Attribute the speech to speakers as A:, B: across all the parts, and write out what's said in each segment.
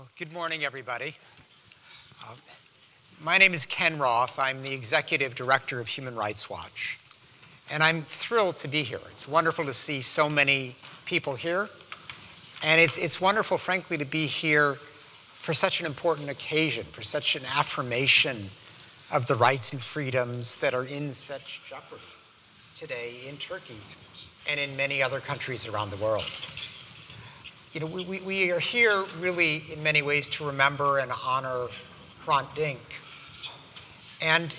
A: Well, good morning, everybody. My name is Ken Roth. I'm the Executive Director of Human Rights Watch. And I'm thrilled to be here. It's wonderful to see so many people here. And it's wonderful, frankly, to be here for such an important occasion, for such an affirmation of the rights and freedoms that are in such jeopardy today in Turkey and in many other countries around the world. You know, we are here really in many ways to remember and honor Hrant Dink. And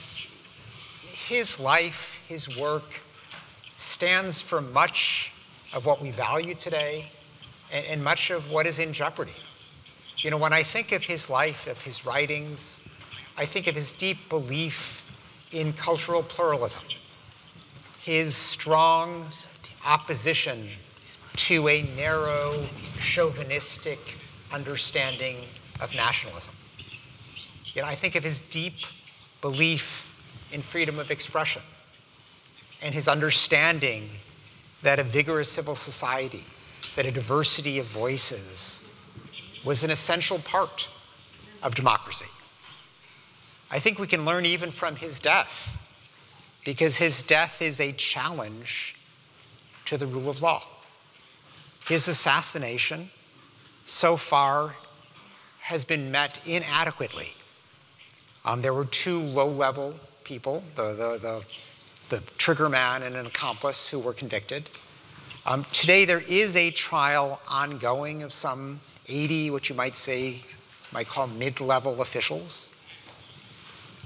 A: his life, his work, stands for much of what we value today and much of what is in jeopardy. You know, when I think of his life, of his writings, I think of his deep belief in cultural pluralism, his strong opposition to a narrow, chauvinistic understanding of nationalism. You know, I think of his deep belief in freedom of expression and his understanding that a vigorous civil society, that a diversity of voices was an essential part of democracy. I think we can learn even from his death, because his death is a challenge to the rule of law. His assassination, so far, has been met inadequately. There were two low-level people, the trigger man and an accomplice, who were convicted. Today, there is a trial ongoing of some 80, what you might call mid-level officials.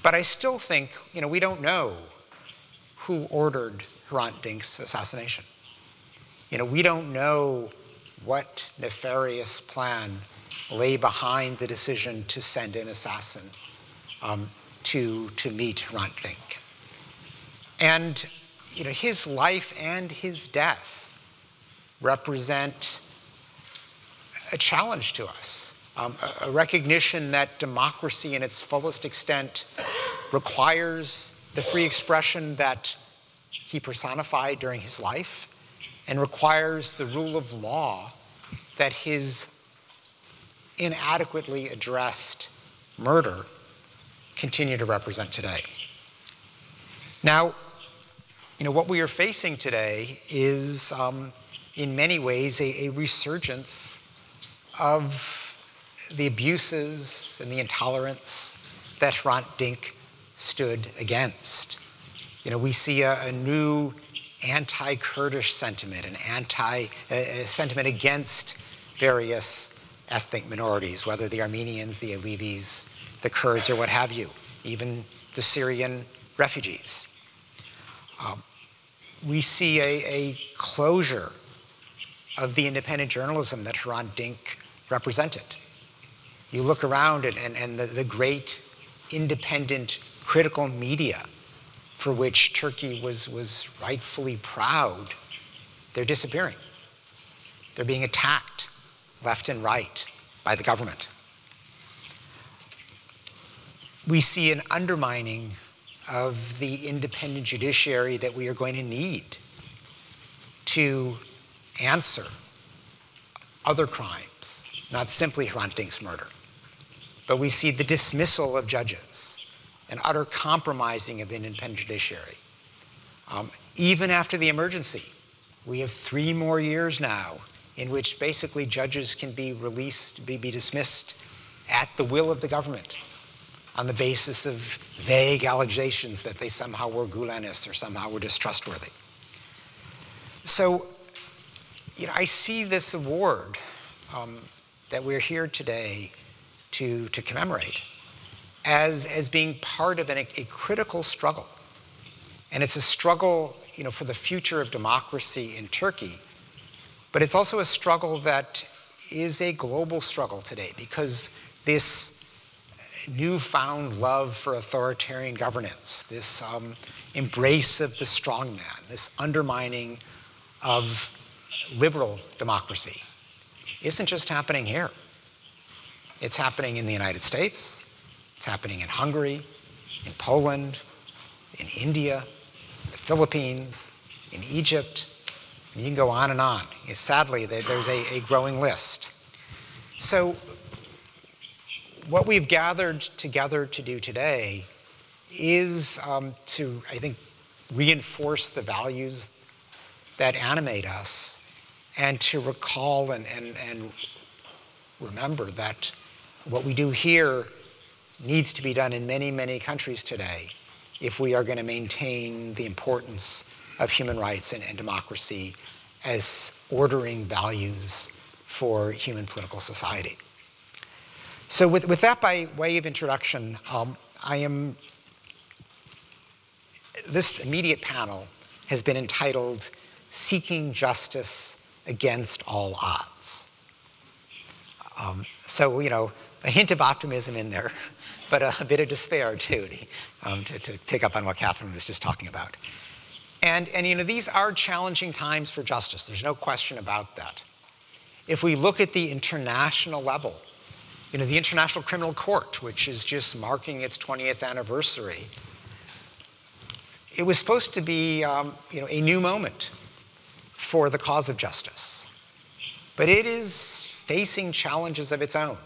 A: But I still think, you know, we don't know who ordered Hrant Dink's assassination. You know, we don't know what nefarious plan lay behind the decision to send an assassin to meet Hrant Dink. And, you know, his life and his death represent a challenge to us, a recognition that democracy in its fullest extent requires the free expression that he personified during his life, and requires the rule of law that his inadequately addressed murder continue to represent today. Now, you know, what we are facing today is, in many ways, a resurgence of the abuses and the intolerance that Hrant Dink stood against. You know, we see a new anti-Kurdish sentiment, a sentiment against various ethnic minorities, whether the Armenians, the Alevis, the Kurds, or what have you, even the Syrian refugees. We see a closure of the independent journalism that Hrant Dink represented. You look around and the great independent critical media for which Turkey was rightfully proud, they're disappearing. They're being attacked left and right by the government. We see an undermining of the independent judiciary that we are going to need to answer other crimes, not simply Hrant Dink's murder. But we see the dismissal of judges, an utter compromising of an independent judiciary. Even after the emergency, we have 3 more years now in which basically judges can be released, be dismissed at the will of the government on the basis of vague allegations that they somehow were Gulenists or somehow were distrustworthy. So, you know, I see this award that we're here today to commemorate as being part of a critical struggle. And it's a struggle, you know, for the future of democracy in Turkey, but it's also a struggle that is a global struggle today, because this newfound love for authoritarian governance, this embrace of the strongman, this undermining of liberal democracy, isn't just happening here. It's happening in the United States. It's happening in Hungary, in Poland, in India, the Philippines, in Egypt. And you can go on and on. Sadly, there's a growing list. So what we've gathered together to do today is to, I think, reinforce the values that animate us and to recall and remember that what we do here needs to be done in many, many countries today if we are going to maintain the importance of human rights and democracy as ordering values for human political society. So with that by way of introduction, this immediate panel has been entitled Seeking Justice Against All Odds. So, a hint of optimism in there, but a bit of despair too, to pick up on what Catherine was just talking about. And these are challenging times for justice. There's no question about that. If we look at the international level, the International Criminal Court, which is just marking its 20th anniversary, it was supposed to be, a new moment for the cause of justice. But it is facing challenges of its own.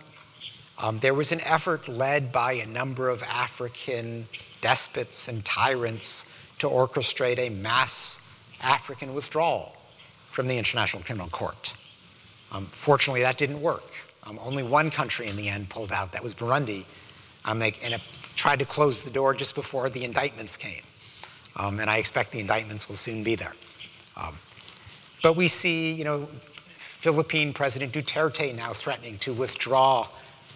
A: There was an effort led by a number of African despots and tyrants to orchestrate a mass African withdrawal from the International Criminal Court. Fortunately, that didn't work. Only one country in the end pulled out. That was Burundi. And it tried to close the door just before the indictments came. And I expect the indictments will soon be there. But we see, Philippine President Duterte now threatening to withdraw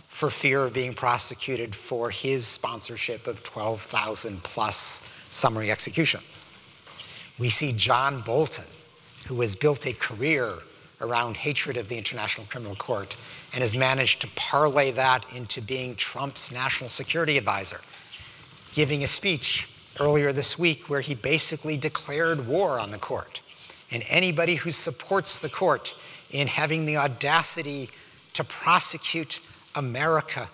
A: for fear of being prosecuted for his sponsorship of 12,000 plus summary executions. We see John Bolton, who has built a career around hatred of the International Criminal Court and has managed to parlay that into being Trump's national security advisor, giving a speech earlier this week where he basically declared war on the court. And anybody who supports the court in having the audacity to prosecute America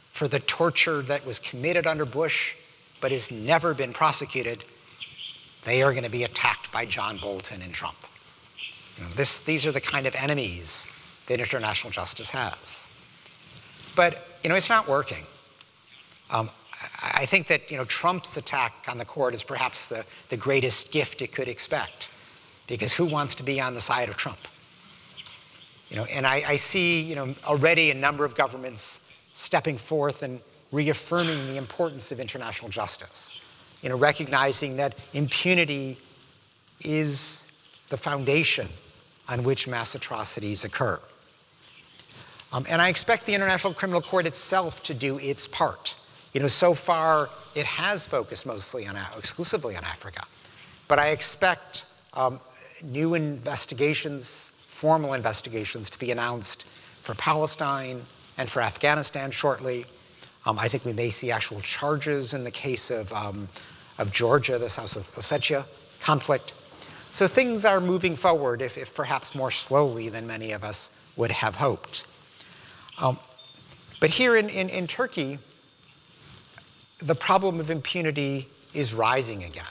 A: for the torture that was committed under Bush but has never been prosecuted, they are going to be attacked by John Bolton and Trump. These are the kind of enemies that international justice has. But, it's not working. I think that, Trump's attack on the court is perhaps the greatest gift it could expect, because who wants to be on the side of Trump? And I see, already a number of governments stepping forth and reaffirming the importance of international justice, recognizing that impunity is the foundation on which mass atrocities occur. And I expect the International Criminal Court itself to do its part. So far it has focused exclusively on Africa, but I expect new investigations, formal investigations, to be announced for Palestine and for Afghanistan shortly. I think we may see actual charges in the case of Georgia, the South Ossetia conflict. So things are moving forward, if perhaps more slowly than many of us would have hoped. But here in Turkey, the problem of impunity is rising again.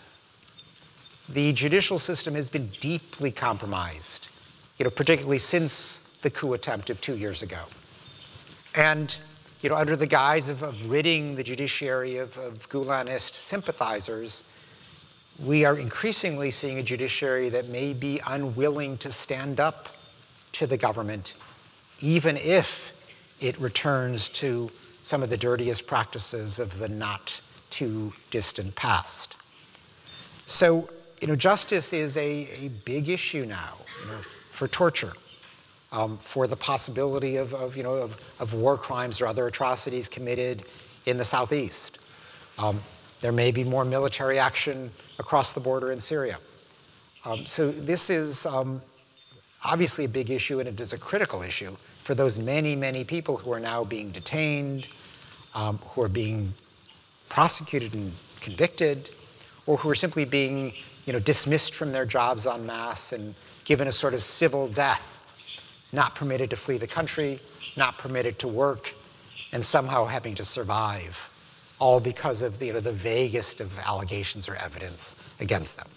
A: The judicial system has been deeply compromised, particularly since the coup attempt of 2 years ago. And, under the guise of ridding the judiciary of Gulenist sympathizers, we are increasingly seeing a judiciary that may be unwilling to stand up to the government, even if it returns to some of the dirtiest practices of the not too distant past. So, justice is a big issue now, for torture, for the possibility of war crimes or other atrocities committed in the Southeast. There may be more military action across the border in Syria. So this is obviously a big issue, and it is a critical issue for those many, many people who are now being detained, who are being prosecuted and convicted, or who are simply being dismissed from their jobs en masse and given a sort of civil death, not permitted to flee the country, not permitted to work, and somehow having to survive, all because of the vaguest of allegations or evidence against them.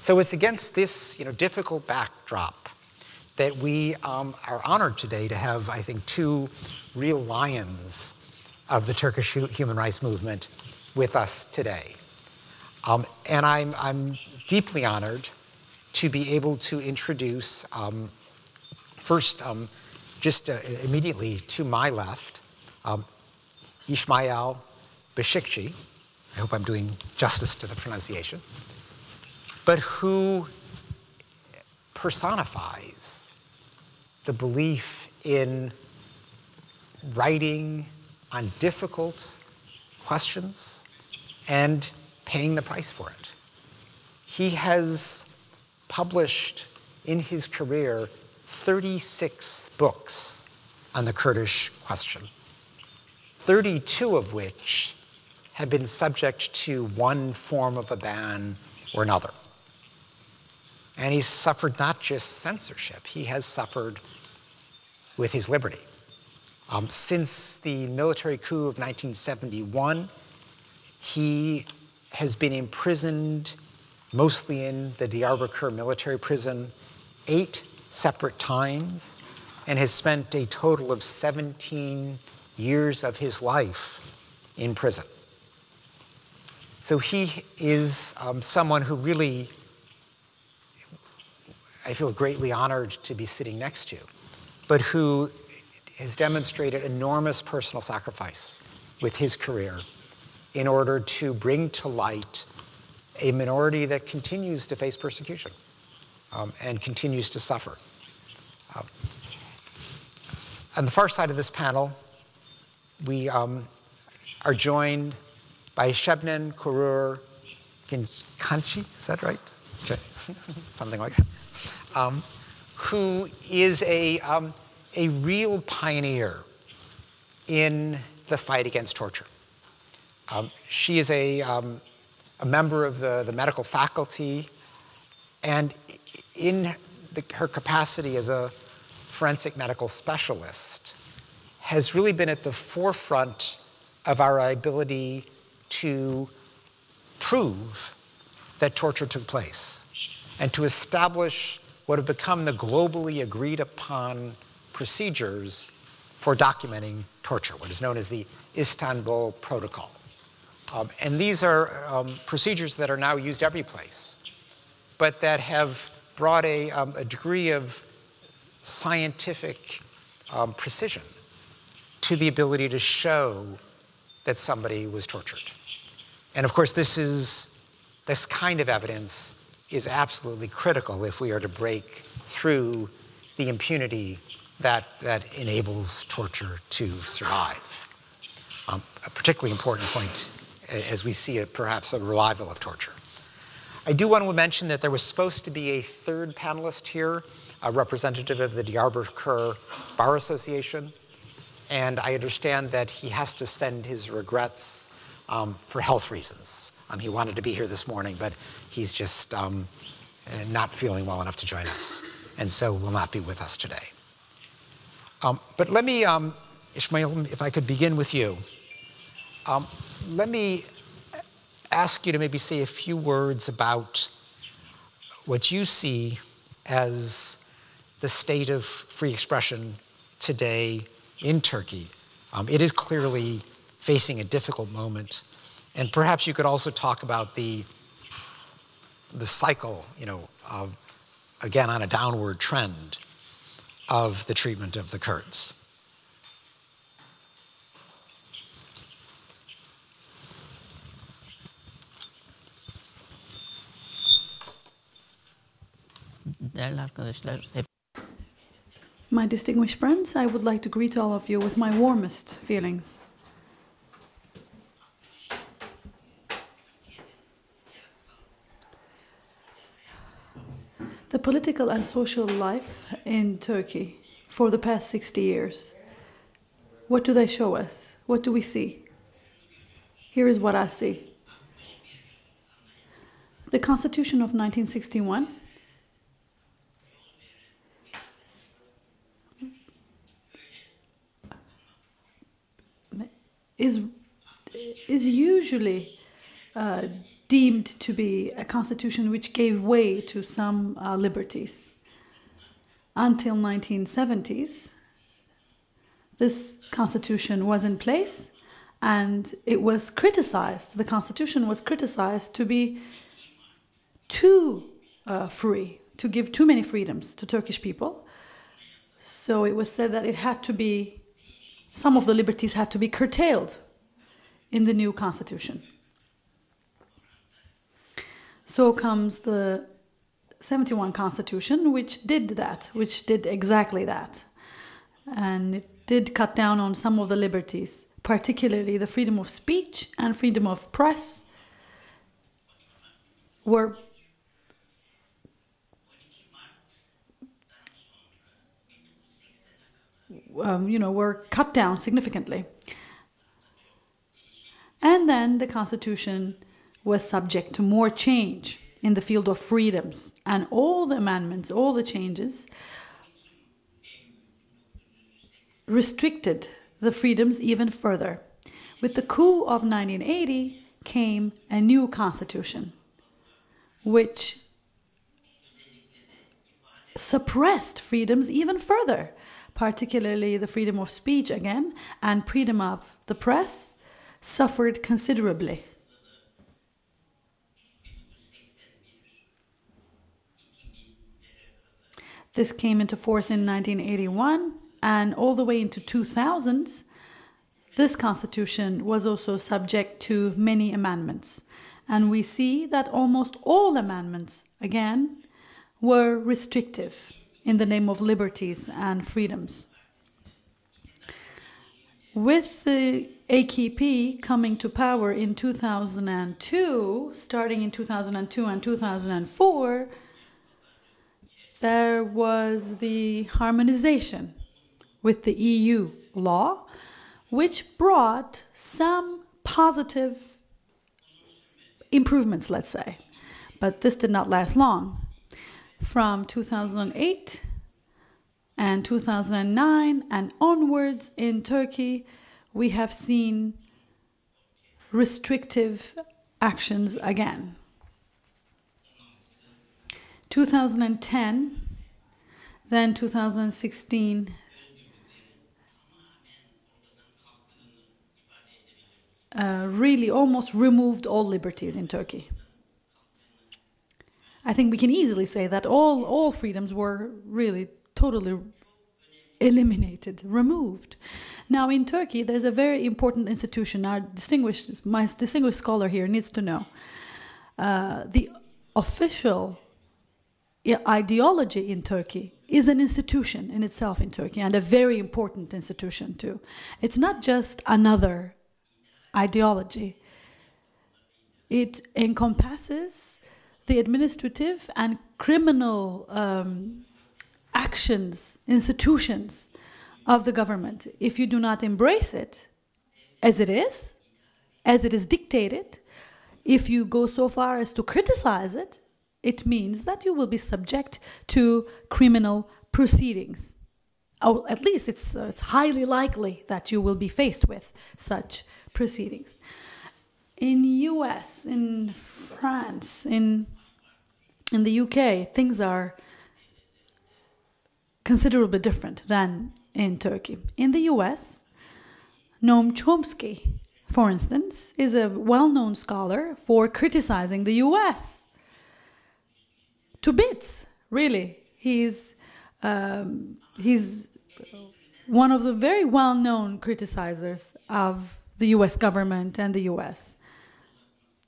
A: So it's against this difficult backdrop that we are honored today to have, I think, two real lions of the Turkish human rights movement with us today. And I'm deeply honored to be able to introduce, first, just immediately to my left, İsmail Beşikçi. I hope I'm doing justice to the pronunciation, but who personifies the belief in writing on difficult questions and paying the price for it. He has published in his career 36 books on the Kurdish question, 32 of which have been subject to one form of a ban or another. And he's suffered not just censorship, he has suffered with his liberty. Since the military coup of 1971, he has been imprisoned, mostly in the Diyarbakir military prison, 8 separate times, and has spent a total of 17 years of his life in prison. So he is someone who really, I feel greatly honored to be sitting next to, but who has demonstrated enormous personal sacrifice with his career in order to bring to light a minority that continues to face persecution and continues to suffer. On the far side of this panel, we are joined by Şebnem Korur Fincancı, is that right? Okay. Something like that. Who is a real pioneer in the fight against torture. She is a member of the medical faculty, and in her capacity as a forensic medical specialist, has really been at the forefront of our ability to prove that torture took place and to establish what have become the globally agreed upon procedures for documenting torture, what is known as the Istanbul Protocol. And these are procedures that are now used every place, but that have brought a degree of scientific precision to the ability to show that somebody was tortured. And of course, this kind of evidence is absolutely critical if we are to break through the impunity that enables torture to survive. A particularly important point as we see perhaps a revival of torture. I do want to mention that there was supposed to be a third panelist here, a representative of the Diyarbakir Bar Association, and I understand that he has to send his regrets for health reasons. He wanted to be here this morning, but he's just not feeling well enough to join us, and so will not be with us today. But let me, Ismail, if I could begin with you. Let me ask you to maybe say a few words about what you see as the state of free expression today in Turkey. It is clearly facing a difficult moment, and perhaps you could also talk about the cycle, of, again, on a downward trend of the treatment of the Kurds.
B: My distinguished friends, I would like to greet all of you with my warmest feelings. The political and social life in Turkey for the past 60 years, what do they show us? What do we see? Here is what I see. The Constitution of 1961 is usually deemed to be a constitution which gave way to some liberties. Until 1970s, this constitution was in place, And it was criticized, the constitution was criticized to be too free, to give too many freedoms to Turkish people. So it was said that it had to be, some of the liberties had to be curtailed in the new constitution. So comes the 71 constitution, which did that, which did exactly that. And it did cut down on some of the liberties, particularly the freedom of speech and freedom of press were were cut down significantly. And then the constitution was subject to more change in the field of freedoms, and all the amendments, all the changes restricted the freedoms even further. With the coup of 1980 came a new constitution, which suppressed freedoms even further, particularly the freedom of speech again, and freedom of the press suffered considerably. This came into force in 1981, and all the way into 2000s, this constitution was also subject to many amendments. And we see that almost all amendments, again, were restrictive in the name of liberties and freedoms. With the AKP coming to power in 2002, starting in 2002 and 2004, there was the harmonization with the EU law, which brought some positive improvements, let's say. But this did not last long. From 2008 and 2009 and onwards in Turkey, we have seen restrictive actions again. 2010, then 2016, really almost removed all liberties in Turkey. I think we can easily say that all freedoms were really totally eliminated, removed. Now in Turkey, there's a very important institution. My distinguished scholar here needs to know. The official ideology in Turkey is an institution in itself in Turkey, and a very important institution too. It's not just another ideology. It encompasses the administrative and criminal actions, institutions of the government. If you do not embrace it as it is dictated, if you go so far as to criticize it, it means that you will be subject to criminal proceedings. Or at least it's highly likely that you will be faced with such proceedings. In US, in France, in the UK, things are considerably different than in Turkey. In the US, Noam Chomsky, for instance, is a well-known scholar for criticizing the US. To bits, really. He's one of the very well-known criticizers of the US government and the US.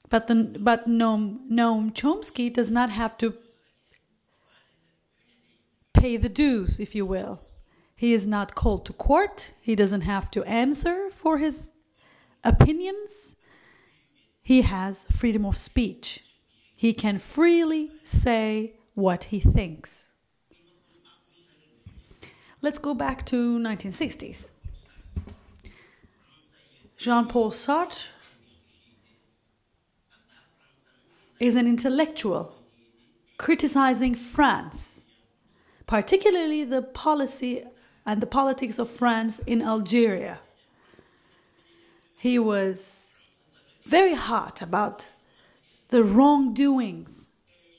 B: But Noam Chomsky does not have to pay the dues, if you will. He is not called to court. He doesn't have to answer for his opinions. He has freedom of speech. He can freely say what he thinks. Let's go back to 1960s. Jean-Paul Sartre is an intellectual criticizing France, particularly the policy and the politics of France in Algeria. He was very hot about the wrongdoings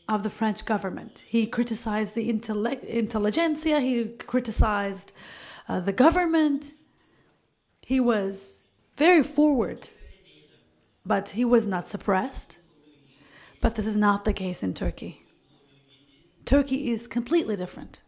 B: of the French government. He criticized the intelligentsia, he criticized the government. He was very forward, but he was not suppressed. But this is not the case in Turkey. Turkey is completely different.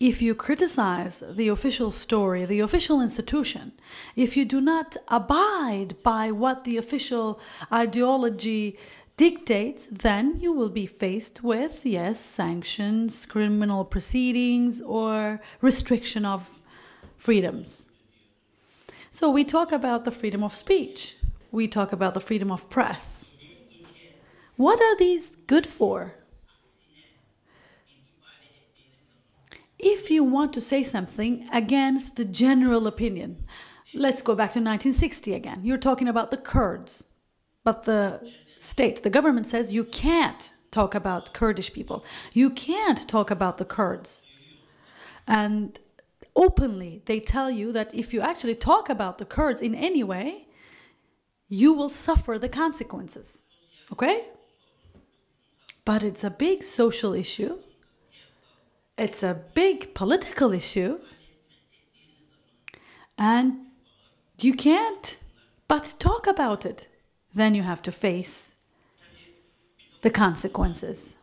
B: If you criticize the official story, the official institution, if you do not abide by what the official ideology dictates, then you will be faced with, yes, sanctions, criminal proceedings, or restriction of freedoms. So we talk about the freedom of speech. We talk about the freedom of press. What are these good for? If you want to say something against the general opinion, let's go back to 1960 again. You're talking about the Kurds, but the state, the government says you can't talk about Kurdish people. You can't talk about the Kurds. And openly they tell you that if you actually talk about the Kurds in any way, you will suffer the consequences. Okay? But it's a big social issue. It's a big political issue. And you can't but talk about it. Then you have to face the consequences.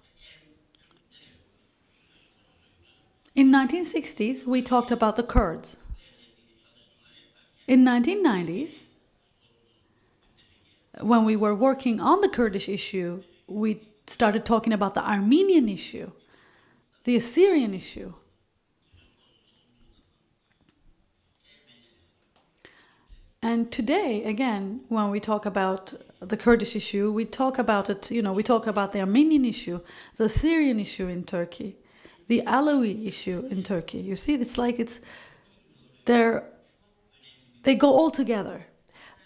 B: In 1960s, we talked about the Kurds. In 1990s, when we were working on the Kurdish issue, we started talking about the Armenian issue, the Assyrian issue. And today, again, when we talk about the Kurdish issue, we talk about it, we talk about the Armenian issue, the Assyrian issue in Turkey, the Alawi issue in Turkey. You see, it's like they go all together.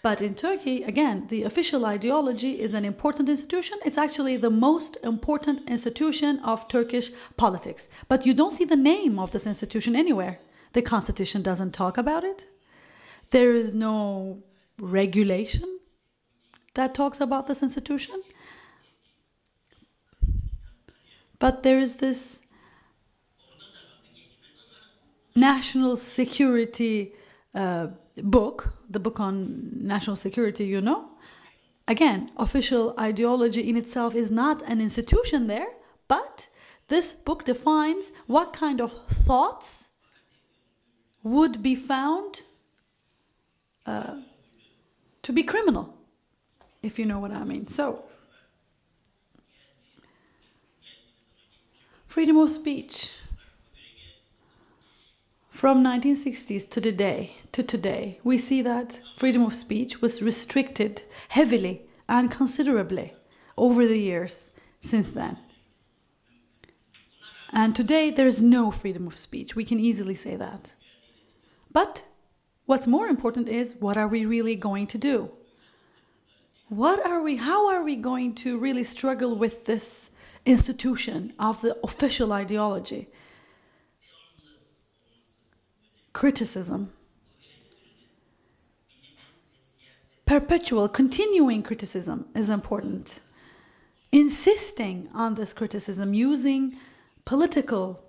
B: But in Turkey, again, the official ideology is an important institution. It's actually the most important institution of Turkish politics. But you don't see the name of this institution anywhere. The constitution doesn't talk about it. There is no regulation that talks about this institution. But there is this national security book, the book on national security, Again, official ideology in itself is not an institution there, but this book defines what kind of thoughts would be found to be criminal, if you know what I mean. So, freedom of speech. From 1960s to today, we see that freedom of speech was restricted heavily and considerably over the years since then. And today there is no freedom of speech. We can easily say that. But what's more important is, what are we really going to do? How are we going to really struggle with this institution of the official ideology? Criticism. Perpetual, continuing criticism is important. Insisting on this criticism using political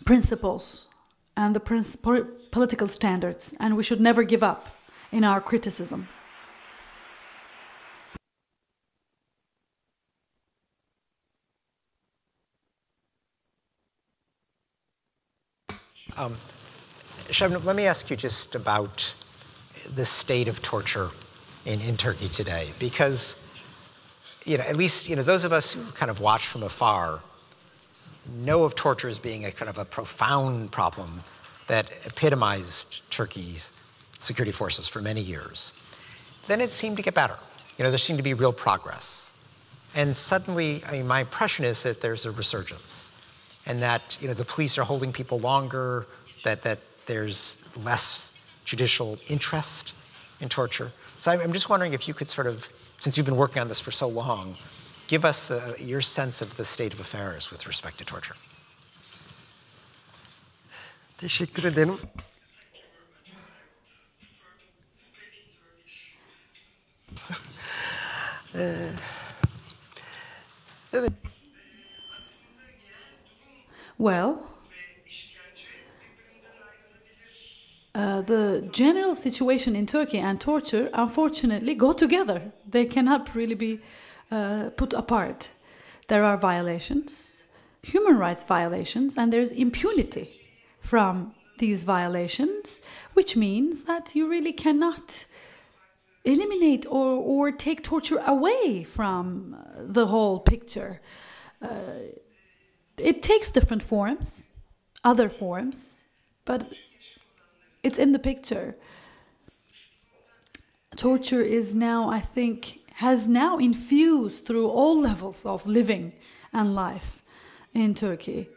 B: principles and the political standards, and we should never give up in our criticism.
A: Şebnem, let me ask you just about the state of torture in Turkey today, because, at least, those of us who kind of watch from afar know of torture as being a kind of a profound problem that epitomized Turkey's security forces for many years. Then it seemed to get better. There seemed to be real progress. And suddenly, my impression is that there's a resurgence, and that, the police are holding people longer, that there's less judicial interest in torture. So I'm just wondering if you could sort of, since you've been working on this for so long, give us your sense of the state of affairs with respect to torture.
C: Teşekkür ederim.
B: Evet. Well, the general situation in Turkey and torture, unfortunately, go together. They cannot really be put apart. There are violations, human rights violations, and there's impunity from these violations, which means that you really cannot eliminate or take torture away from the whole picture. It takes different forms, other forms, but it's in the picture. Torture is now, I think, has now infused through all levels of living and life in Turkey,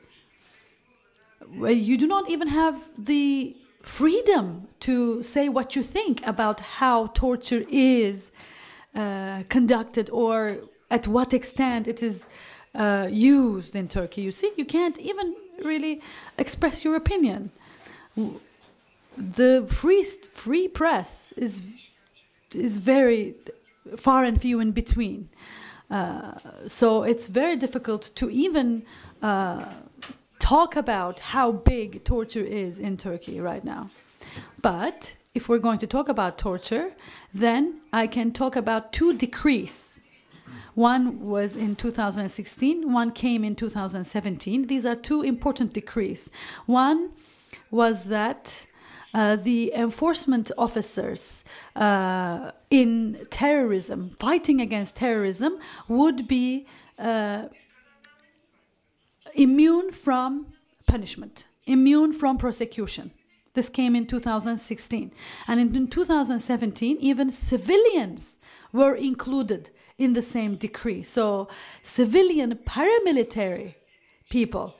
B: where you do not even have the freedom to say what you think about how torture is conducted or at what extent it is used in Turkey. You see, you can't even really express your opinion. The free press is very far and few in between. So it's very difficult to even talk about how big torture is in Turkey right now. But if we're going to talk about torture, then I can talk about two decrees. One was in 2016, one came in 2017. These are two important decrees. One was that the enforcement officers in terrorism, fighting against terrorism, would be immune from punishment, immune from prosecution. This came in 2016. And in 2017, even civilians were included in the same decree. So civilian paramilitary people,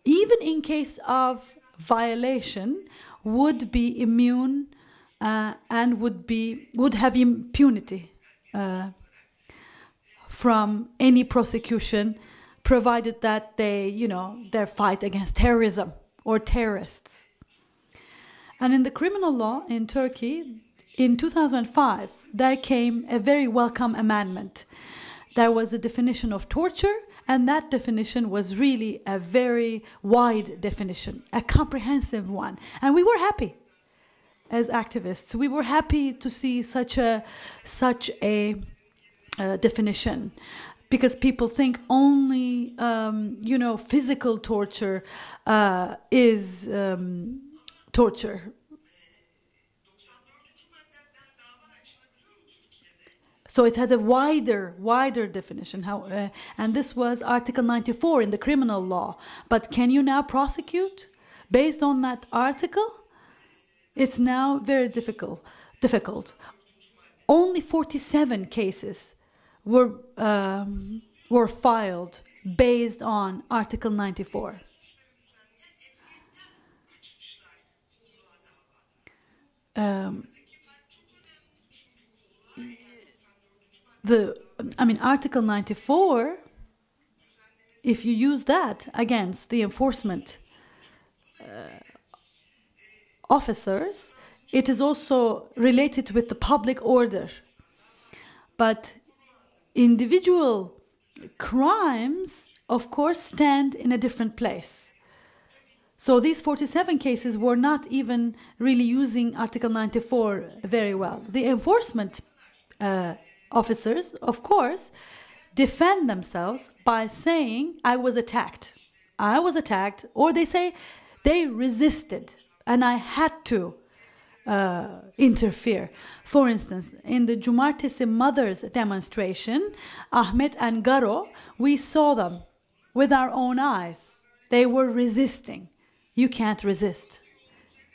B: even in case of violation, would be immune and would have impunity from any prosecution, provided that their fight against terrorism or terrorists. And in the criminal law in Turkey, in 2005, there came a very welcome amendment. There was a definition of torture, and that definition was really a very wide definition, a comprehensive one. And we were happy as activists. We were happy to see such a definition, because people think only physical torture is torture. So it had a wider definition. And this was Article 94 in the criminal law. But can you now prosecute based on that article? It's now very difficult. Only 47 cases were filed based on Article 94. Article 94, if you use that against the enforcement officers, it is also related with the public order. But individual crimes, of course, stand in a different place. So these 47 cases were not even really using Article 94 very well. The enforcement officers, of course, defend themselves by saying, I was attacked, or they say they resisted and I had to interfere. For instance, in the Cumartesi Mothers demonstration, Ahmet and Garo, we saw them with our own eyes. They were resisting. You can't resist.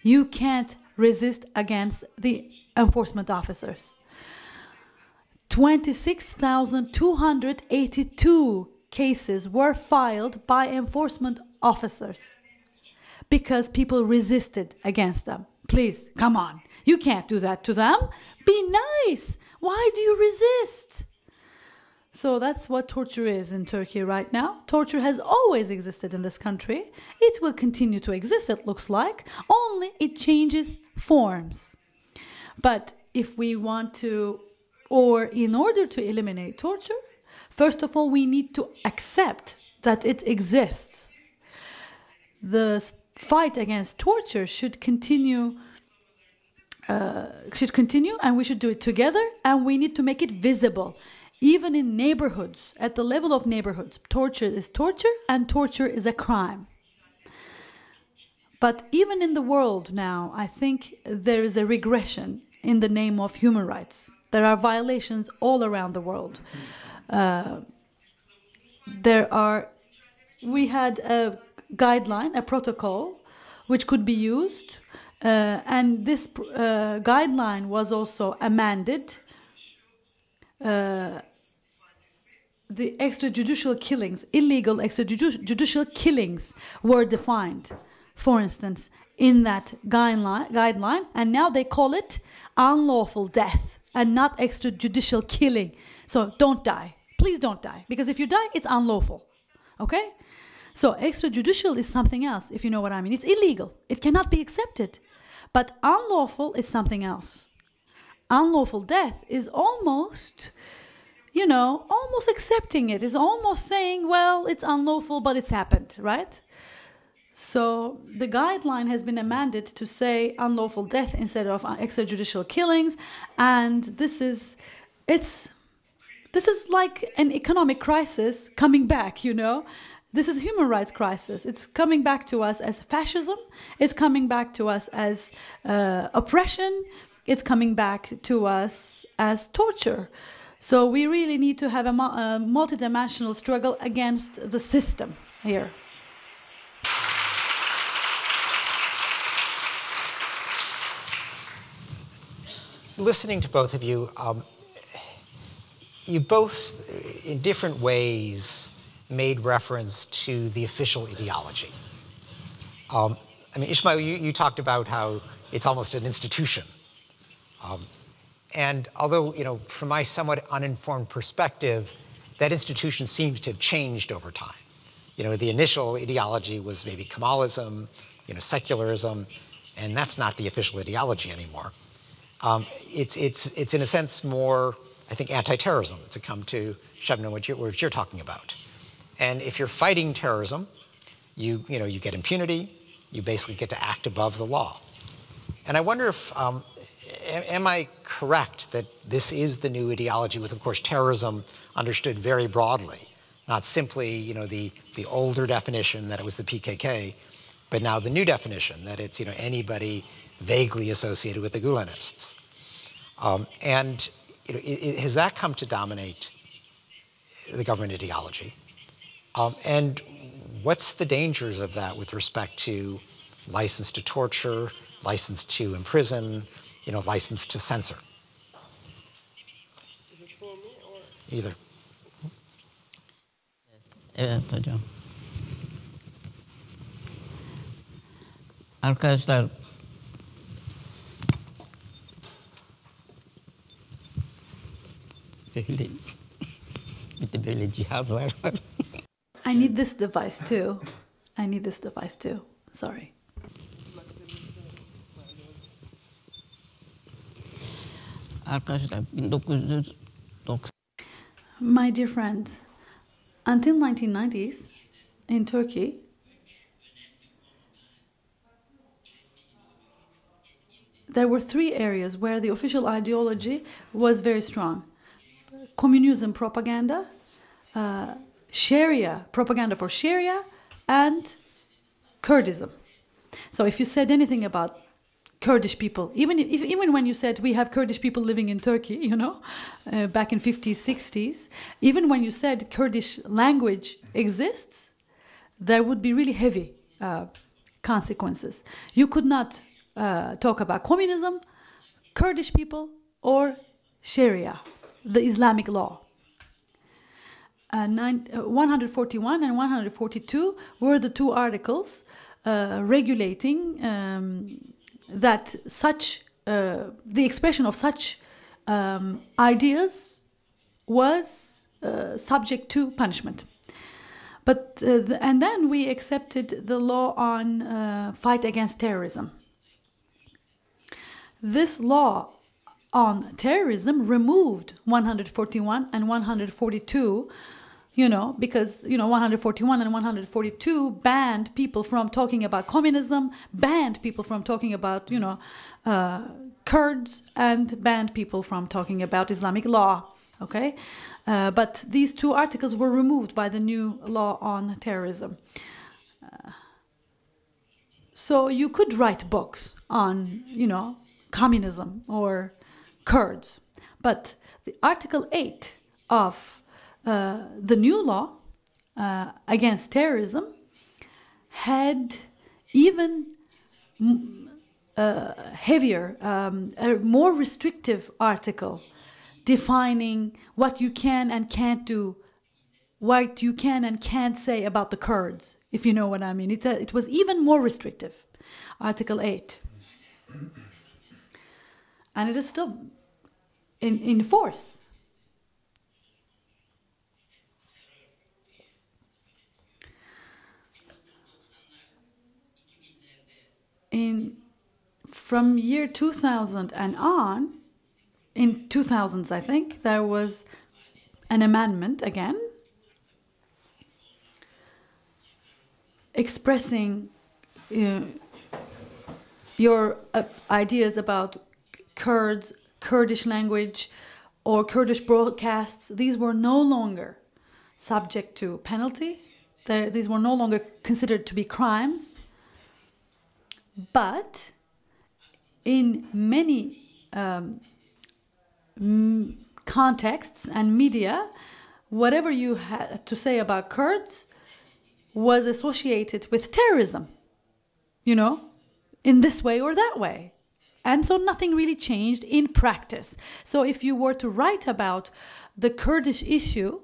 B: You can't resist against the enforcement officers. 26,282 cases were filed by enforcement officers because people resisted against them. Please, come on. You can't do that to them. Be nice. Why do you resist? So that's what torture is in Turkey right now. Torture has always existed in this country. It will continue to exist, it looks like. Only it changes forms. But if we want to, or in order to eliminate torture, first of all, we need to accept that it exists. The fight against torture should continue, and we should do it together, and we need to make it visible. Even in neighborhoods, at the level of neighborhoods, torture is torture and torture is a crime. But even in the world now, I think there is a regression in the name of human rights. There are violations all around the world. We had a guideline, a protocol, which could be used, and this guideline was also amended. The extrajudicial killings, illegal extrajudicial killings were defined, for instance, in that guideline, and now they call it unlawful death and not extrajudicial killing. So don't die. Please don't die, because if you die, it's unlawful. Okay? So extrajudicial is something else, if you know what I mean. It's illegal. It cannot be accepted. But unlawful is something else. Unlawful death is almost, almost accepting it. It's almost saying, well, it's unlawful, but it's happened, right? So the guideline has been amended to say unlawful death instead of extrajudicial killings, and this is like an economic crisis coming back, This is a human rights crisis. It's coming back to us as fascism. It's coming back to us as oppression. It's coming back to us as torture. So we really need to have a multidimensional struggle against the system here.
A: Listening to both of you, you both, in different ways, made reference to the official ideology. Ismail, you talked about how it's almost an institution. And although, from my somewhat uninformed perspective, that institution seems to have changed over time. The initial ideology was maybe Kemalism, secularism, and that's not the official ideology anymore. It's in a sense more, I think, anti-terrorism, to come to, Şebnem, what you're talking about. And if you're fighting terrorism, you get impunity, you basically get to act above the law. And I wonder if, am I correct that this is the new ideology with, of course, terrorism understood very broadly, not simply, the older definition that it was the PKK, but now the new definition that it's, anybody vaguely associated with the Gulenists. Has that come to dominate the government ideology? And what's the dangers of that with respect to license to torture, license to imprison, license to censor?
C: Is it for me or?
A: Either.
D: Evet hocam. Arkadaşlar, bir de böyle cihazlar var.
B: I need this device too. Sorry.
D: Arkadaşlar 1990.
B: My dear friends, until 1990s in Turkey, there were three areas where the official ideology was very strong. Communism propaganda, Sharia, propaganda for Sharia, and Kurdism. So if you said anything about Kurdish people, even when you said we have Kurdish people living in Turkey, back in 50s, 60s, even when you said Kurdish language exists, there would be really heavy consequences. You could not talk about communism, Kurdish people, or Sharia, the Islamic law. 141 and 142 were the two articles regulating that such the expression of such ideas was subject to punishment. But and then we accepted the law on fight against terrorism. This law on terrorism removed 141 and 142 you know, because, you know, 141 and 142 banned people from talking about communism, banned people from talking about, you know, Kurds, and banned people from talking about Islamic law, okay? But these two articles were removed by the new law on terrorism. So you could write books on, you know, communism or Kurds, but the Article 8 of the new law against terrorism had even heavier, a more restrictive article defining what you can and can't do, what you can and can't say about the Kurds, if you know what I mean. It was even more restrictive, Article 8. And it is still in force. From year 2000 and on, in 2000s I think, there was an amendment again expressing your ideas about Kurds, Kurdish language, or Kurdish broadcasts. These were no longer subject to penalty. These were no longer considered to be crimes. But in many contexts and media, whatever you had to say about Kurds was associated with terrorism, you know, in this way or that way. And so nothing really changed in practice. So if you were to write about the Kurdish issue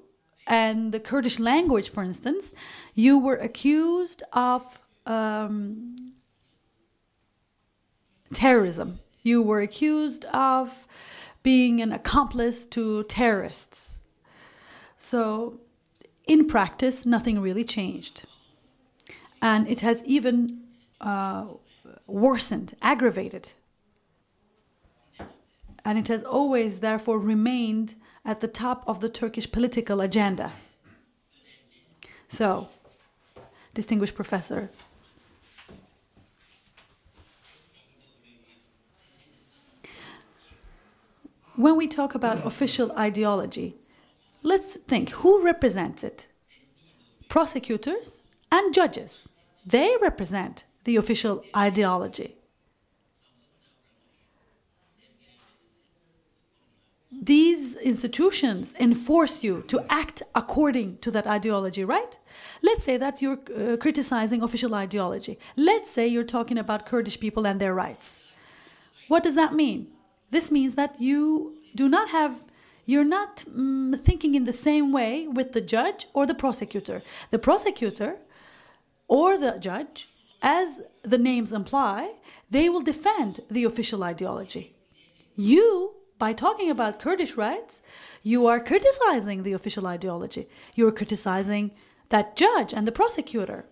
B: and the Kurdish language, for instance, you were accused of terrorism. You were accused of being an accomplice to terrorists. So in practice, nothing really changed. And it has even worsened, aggravated. And it has always, therefore, remained at the top of the Turkish political agenda. So, distinguished professor, when we talk about official ideology, let's think, who represents it? Prosecutors and judges. They represent the official ideology. These institutions enforce you to act according to that ideology, right? Let's say that you're criticizing official ideology. Let's say you're talking about Kurdish people and their rights. What does that mean? This means that you do not have, you're not thinking in the same way with the judge or the prosecutor. The prosecutor or the judge, as the names imply, they will defend the official ideology. You, by talking about Kurdish rights, you are criticizing the official ideology. You're criticizing that judge and the prosecutor.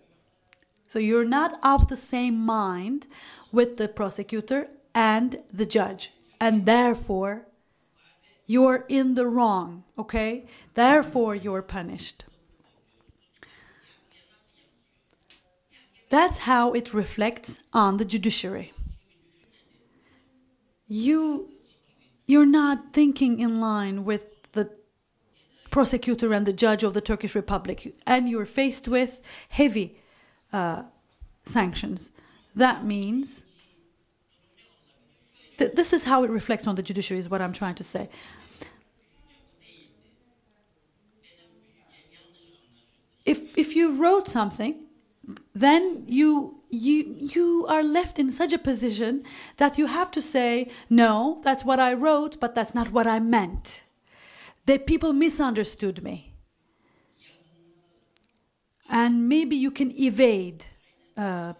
B: So you're not of the same mind with the prosecutor and the judge. And therefore, you're in the wrong, okay? Therefore, you're punished. That's how it reflects on the judiciary. You're not thinking in line with the prosecutor and the judge of the Turkish Republic, and you're faced with heavy sanctions. That means this is how it reflects on the judiciary, is what I'm trying to say. If you wrote something, then you are left in such a position that you have to say, no, that's what I wrote, but that's not what I meant. The people misunderstood me. And maybe you can evade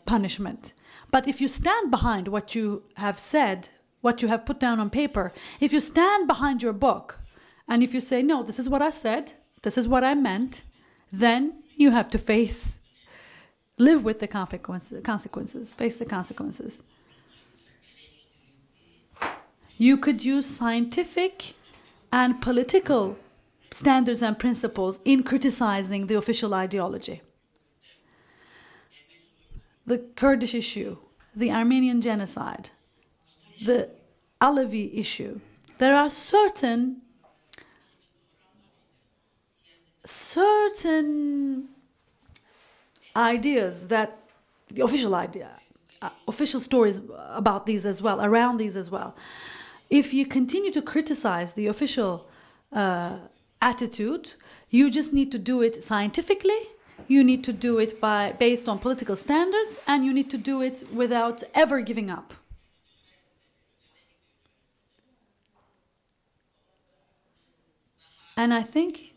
B: punishment. But if you stand behind what you have said, what you have put down on paper, if you stand behind your book, and if you say, no, this is what I said, this is what I meant, then you have to live with the consequences, face the consequences. You could use scientific and political standards and principles in criticizing the official ideology. The Kurdish issue, the Armenian genocide, the Alevi issue. There are certain ideas that the official stories about these as well, around these as well. If you continue to criticize the official attitude, you just need to do it scientifically, you need to do it based on political standards, and you need to do it without ever giving up. And I think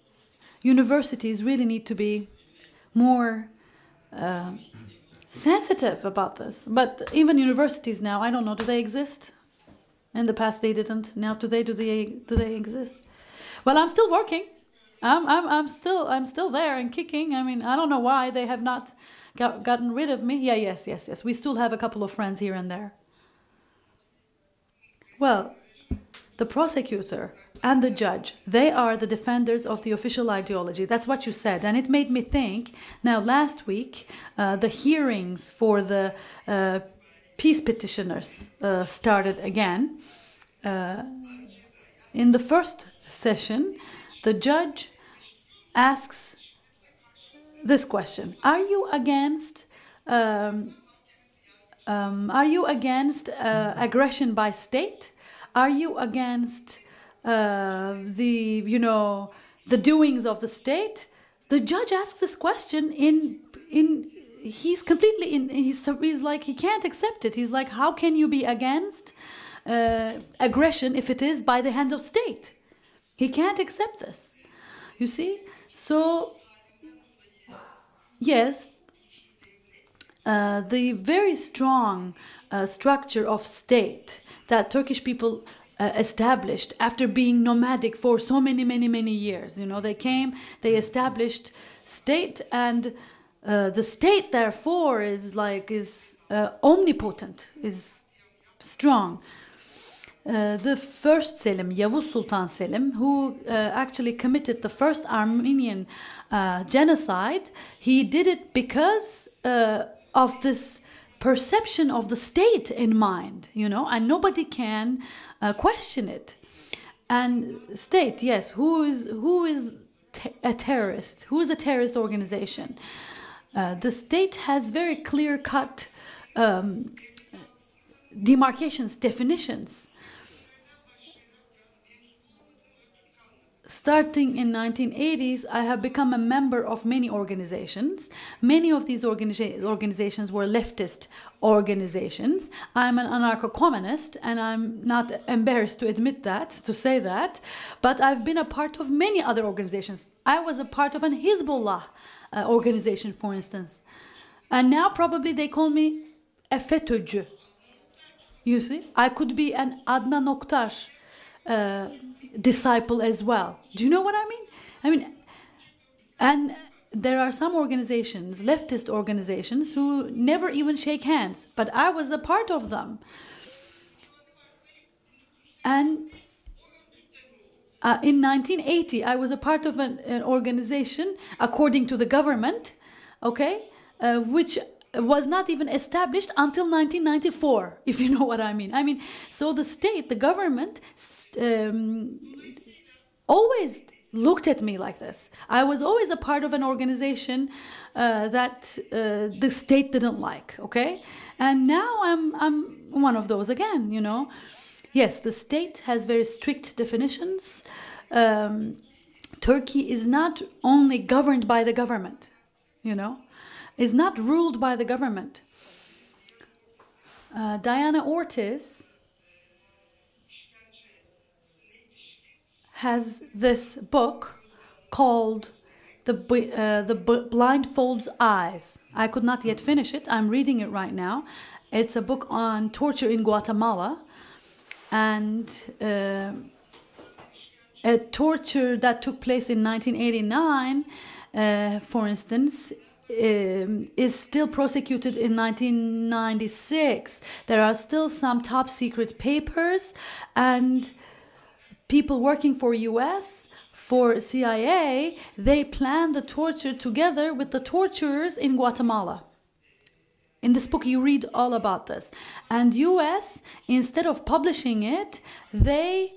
B: universities really need to be more sensitive about this. But even universities now, I don't know, do they exist? In the past they didn't. Now today do they exist? Well, I'm still working. I'm still there and kicking. I mean, I don't know why they have not gotten rid of me. Yeah, yes. We still have a couple of friends here and there. Well, the prosecutor and the judge, they are the defenders of the official ideology. That's what you said. And it made me think, now last week, the hearings for the peace petitioners started again. In the first session, the judge asks this question: Are you against aggression by state? Are you against the doings of the state? The judge asks this question he's completely he's like, he can't accept it. He's like, how can you be against aggression if it is by the hands of state? He can't accept this. You see? So yes, the very strong structure of state that Turkish people established after being nomadic for so many years. You know, they came, they established state, and the state therefore is omnipotent, is strong. The first Selim, Yavuz Sultan Selim, who actually committed the first Armenian genocide, he did it because of this perception of the state in mind, you know, and nobody can question it. And state, yes, who is a terrorist? Who is a terrorist organization? The state has very clear-cut demarcations, definitions. Starting in 1980s, I have become a member of many organizations. Many of these organizations were leftist organizations. I'm an anarcho-communist, and I'm not embarrassed to admit that, to say that. But I've been a part of many other organizations. I was a part of an Hezbollah organization, for instance. And now probably they call me a FETÖ'cü. You see? I could be an Adnan Oktar disciple as well. Do you know what I mean? And there are some organizations, leftist organizations, who never even shake hands, but I was a part of them. And in 1980, I was a part of an organization, according to the government, okay, which was not even established until 1994, if you know what I mean. So the state, the government, always looked at me like this. I was always a part of an organization that the state didn't like, okay? And now I'm one of those again, you know. Yes, the state has very strict definitions. Turkey is not only governed by the government, you know, is not ruled by the government. Diana Ortiz has this book called The Blindfold's Eyes. I could not yet finish it. I'm reading it right now. It's a book on torture in Guatemala, and a torture that took place in 1989, for instance, is still prosecuted in 1996. There are still some top secret papers, and people working for US for CIA, they planned the torture together with the torturers in Guatemala. In this book, you read all about this. And US, instead of publishing it, they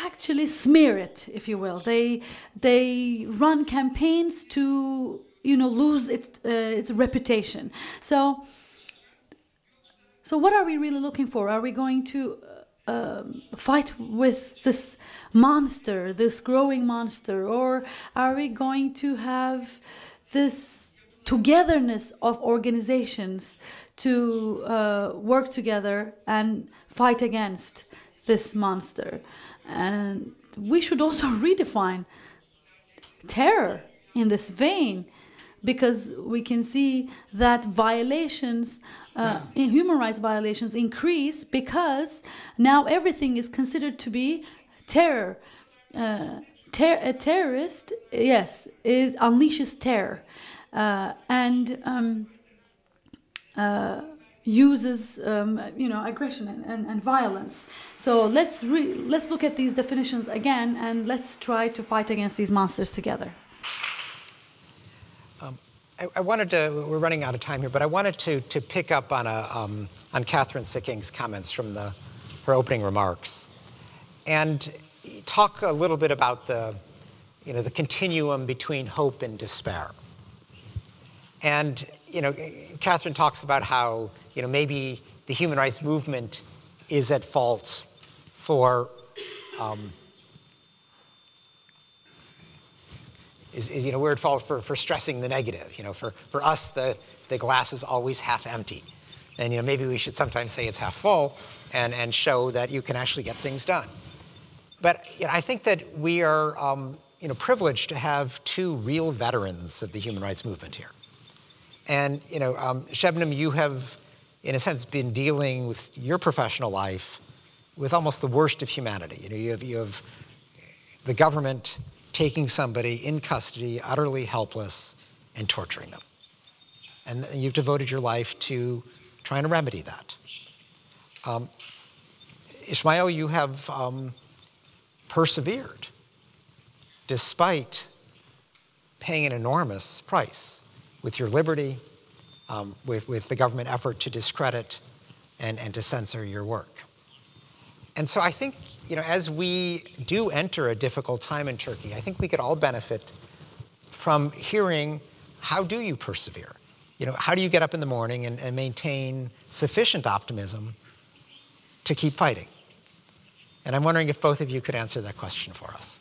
B: actually smear it, if you will. They run campaigns to, lose its reputation. So what are we really looking for? Are we going to fight with this monster, this growing monster, or are we going to have this togetherness of organizations to work together and fight against this monster? And we should also redefine terror in this vein, because we can see that violations, human rights violations, increase because now everything is considered to be terror. A terrorist, yes, unleashes terror and uses aggression and violence. So let's look at these definitions again, and let's try to fight against these monsters together.
A: I wanted to, we're running out of time here, but I wanted to pick up on Catherine Sicking's comments from her opening remarks, and talk a little bit about the continuum between hope and despair. And Catherine talks about how maybe the human rights movement is at fault for we're at fault for stressing the negative. For us, the glass is always half empty. And maybe we should sometimes say it's half full and show that you can actually get things done. But I think that we are privileged to have two real veterans of the human rights movement here. And Şebnem, you have, in a sense, been dealing with your professional life with almost the worst of humanity. You have the government taking somebody in custody, utterly helpless, and torturing them. And you've devoted your life to trying to remedy that. İsmail, you have persevered despite paying an enormous price with your liberty, with the government effort to discredit and to censor your work. And so I think, as we do enter a difficult time in Turkey, I think we could all benefit from hearing, how do you persevere? How do you get up in the morning and maintain sufficient optimism to keep fighting? And I'm wondering if both of you could answer that question for us.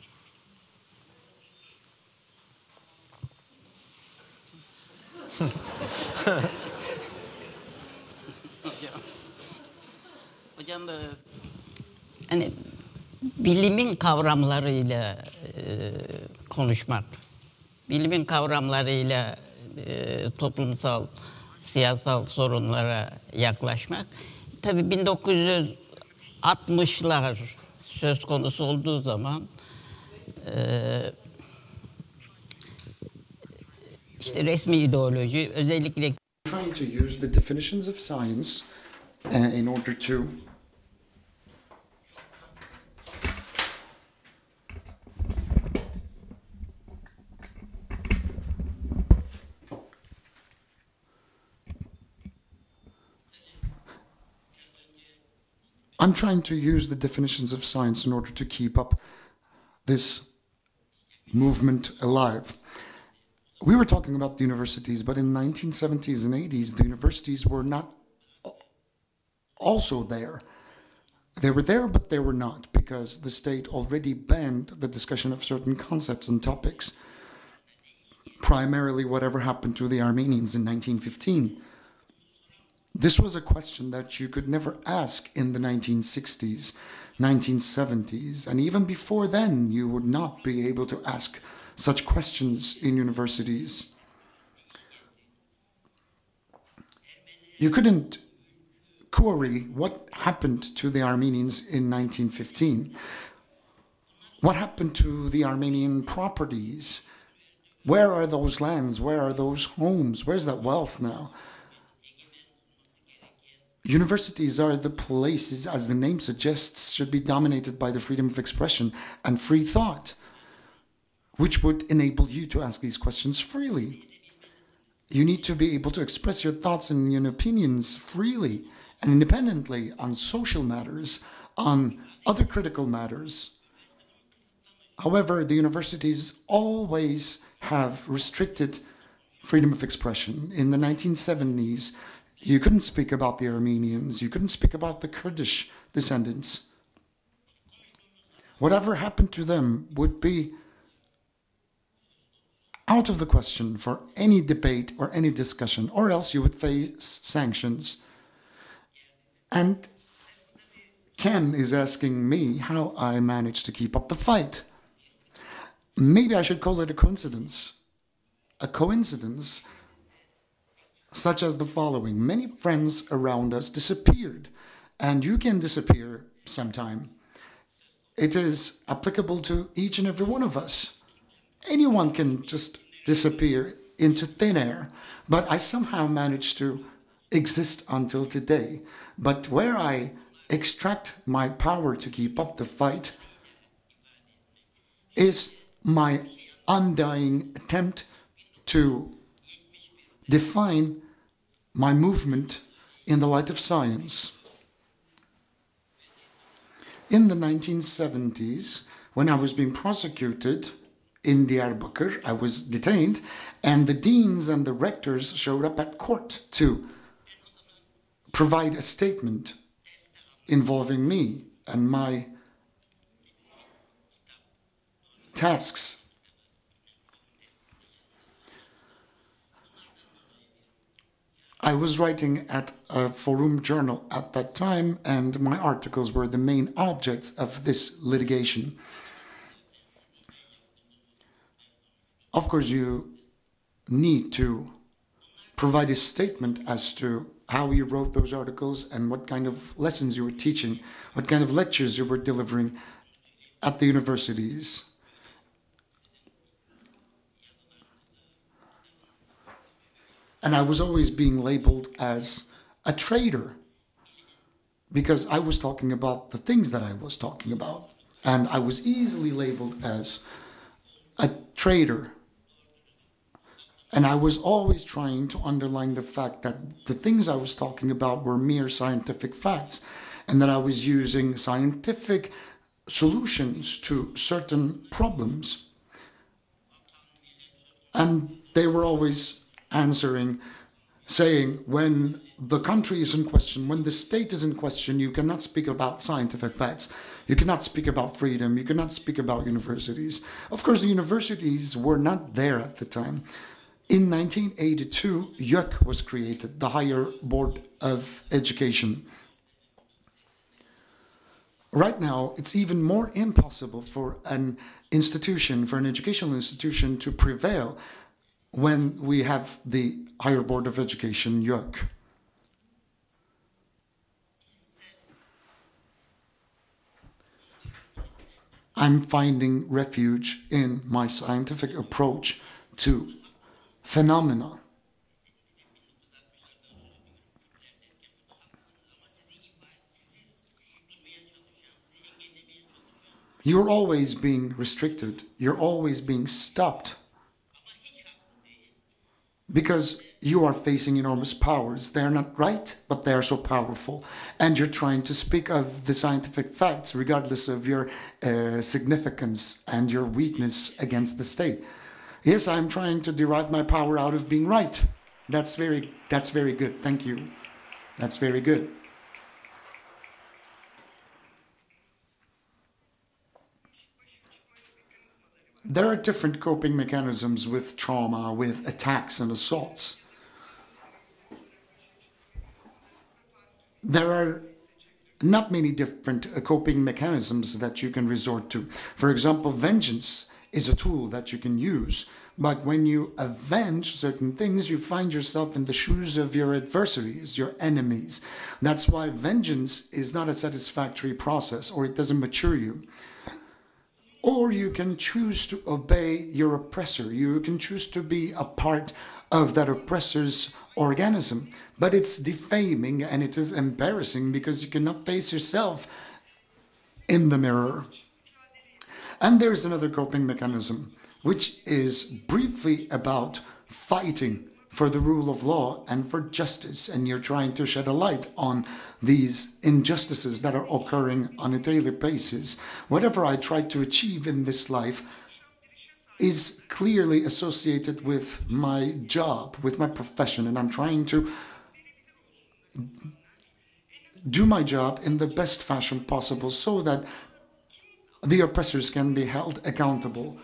D: Hocam, hani bilimin kavramlarıyla konuşmak, bilimin kavramlarıyla toplumsal, siyasal sorunlara yaklaşmak. Tabii 1960'lar söz konusu olduğu zaman işte resmi ideoloji özellikle
E: trying to use the definitions of science in order to I'm trying to use the definitions of science in order to keep up this movement alive. We were talking about the universities, but in the 1970s and 80s, the universities were not also there. They were there, but they were not, because the state already banned the discussion of certain concepts and topics, primarily whatever happened to the Armenians in 1915. This was a question that you could never ask in the 1960s, 1970s, and even before then, you would not be able to ask such questions in universities. You couldn't query what happened to the Armenians in 1915. What happened to the Armenian properties? Where are those lands? Where are those homes? Where's that wealth now? universities are the places, as the name suggests, should be dominated by the freedom of expression and free thought, which would enable you to ask these questions freely. You need to be able to express your thoughts and your opinions freely and independently on social matters, on other critical matters. However, the universities always have restricted freedom of expression. In the 1970s, you couldn't speak about the Armenians, you couldn't speak about the Kurdish descendants. Whatever happened to them would be out of the question for any debate or any discussion, or else you would face sanctions. And Ken is asking me how I managed to keep up the fight. Maybe I should call it a coincidence. A coincidence such as the following. Many friends around us disappeared, and you can disappear sometime. It is applicable to each and every one of us. Anyone can just disappear into thin air, but I somehow managed to exist until today. But where I extract my power to keep up the fight is my undying attempt to define my movement in the light of science. In the 1970s, when I was being prosecuted in Diyarbakır, I was detained, and the deans and the rectors showed up at court to provide a statement involving me and my tasks. I was writing at a forum journal at that time, and my articles were the main objects of this litigation. Of course, you need to provide a statement as to how you wrote those articles and what kind of lessons you were teaching, what kind of lectures you were delivering at the universities. And I was always being labeled as a traitor because I was talking about the things that I was talking about. And I was easily labeled as a traitor. And I was always trying to underline the fact that the things I was talking about were mere scientific facts, and that I was using scientific solutions to certain problems. And they were always answering, saying, when the country is in question, when the state is in question, you cannot speak about scientific facts. You cannot speak about freedom. You cannot speak about universities. Of course, the universities were not there at the time. In 1982, YÖK was created, the Higher Board of Education. Right now, it's even more impossible for an institution, for an educational institution to prevail when we have the Higher Board of Education, YÖK. I'm finding refuge in my scientific approach to phenomena. You're always being restricted. You're always being stopped because you are facing enormous powers. They're not right, but they are so powerful. And you're trying to speak of the scientific facts regardless of your significance and your weakness against the state. Yes, I'm trying to derive my power out of being right. That's very good. Thank you. That's very good. There are different coping mechanisms with trauma, with attacks and assaults. There are not many different coping mechanisms that you can resort to. For example, vengeance is a tool that you can use, but when you avenge certain things, you find yourself in the shoes of your adversaries, your enemies. That's why vengeance is not a satisfactory process, or it doesn't mature you. Or you can choose to obey your oppressor. You can choose to be a part of that oppressor's organism. But it's defaming and it is embarrassing because you cannot face yourself in the mirror. And there's another coping mechanism, which is briefly about fighting for the rule of law and for justice. And you're trying to shed a light on these injustices that are occurring on a daily basis. Whatever I try to achieve in this life is clearly associated with my job, with my profession, and I'm trying to do my job in the best fashion possible so that the oppressors can be held accountable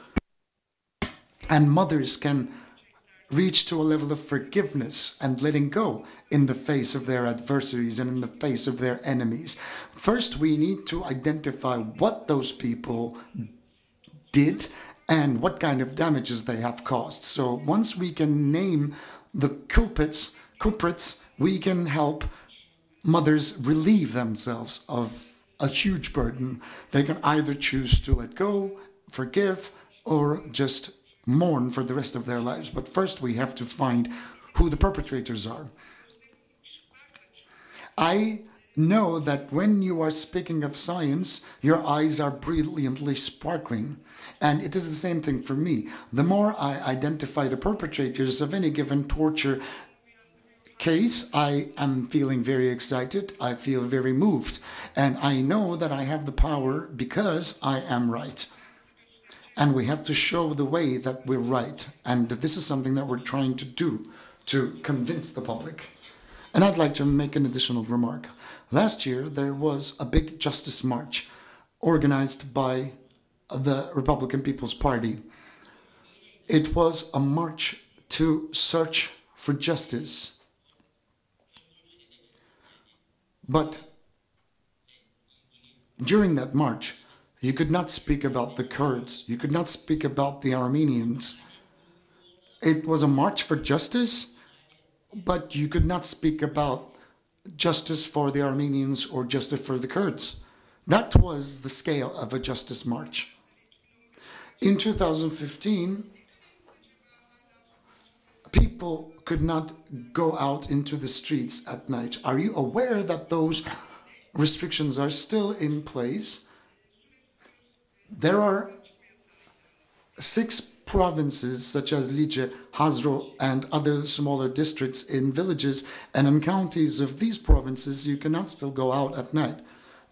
E: and mothers can reach to a level of forgiveness and letting go in the face of their adversaries and in the face of their enemies. First, we need to identify what those people did and what kind of damages they have caused. So once we can name the culprits, we can help mothers relieve themselves of a huge burden. They can either choose to let go, forgive, or just mourn for the rest of their lives. But first we have to find who the perpetrators are. I know that when you are speaking of science, your eyes are brilliantly sparkling. And it is the same thing for me. The more I identify the perpetrators of any given torture case, I am feeling very excited. I feel very moved. And I know that I have the power because I am right. And we have to show the way that we're right. And this is something that we're trying to do to convince the public. And I'd like to make an additional remark. Last year, there was a big justice march organized by the Republican People's Party. It was a march to search for justice. But during that march, you could not speak about the Kurds. You could not speak about the Armenians. It was a march for justice, but you could not speak about justice for the Armenians or justice for the Kurds. That was the scale of a justice march. In 2015, people could not go out into the streets at night. Are you aware that those restrictions are still in place? There are 6 provinces such as Lice, Hazro, and other smaller districts in villages and in counties of these provinces. You cannot still go out at night.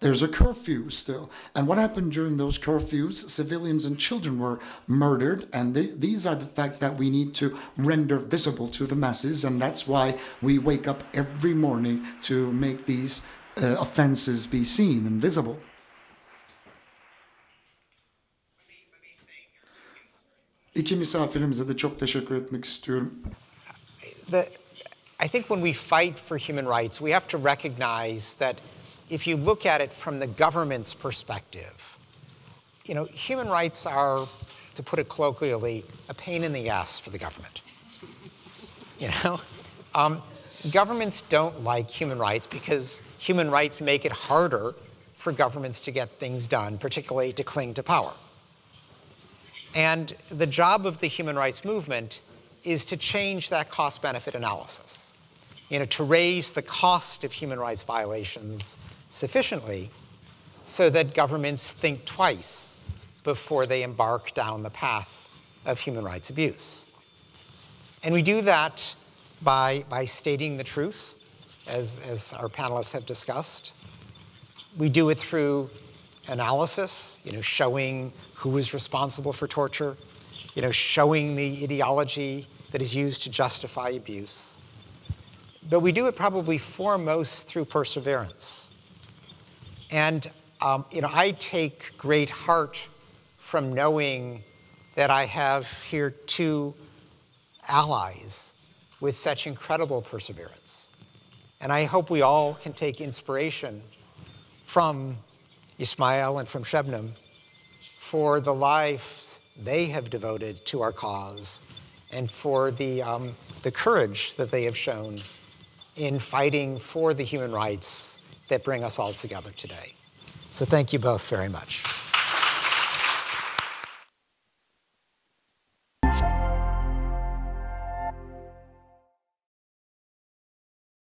E: There's a curfew still. And what happened during those curfews? Civilians and children were murdered, and these are the facts that we need to render visible to the masses, and that's why we wake up every morning to make these offenses be seen and visible. İki misafirimize de çok teşekkür etmek istiyorum.
A: I think when we fight for human rights, we have to recognize that if you look at it from the government's perspective, you know, human rights are, to put it colloquially, a pain in the ass for the government. You know, governments don't like human rights because human rights make it harder for governments to get things done, particularly to cling to power. And the job of the human rights movement is to change that cost-benefit analysis, you know, to raise the cost of human rights violations sufficiently so that governments think twice before they embark down the path of human rights abuse. And we do that by stating the truth, as our panelists have discussed. We do it through analysis, you know, showing who is responsible for torture, you know, showing the ideology that is used to justify abuse. But we do it probably foremost through perseverance. And, you know, I take great heart from knowing that I have here 2 allies with such incredible perseverance. And I hope we all can take inspiration from İsmail and from Şebnem for the lives they have devoted to our cause and for the courage that they have shown in fighting for the human rights that bring us all together today. So thank you both very much.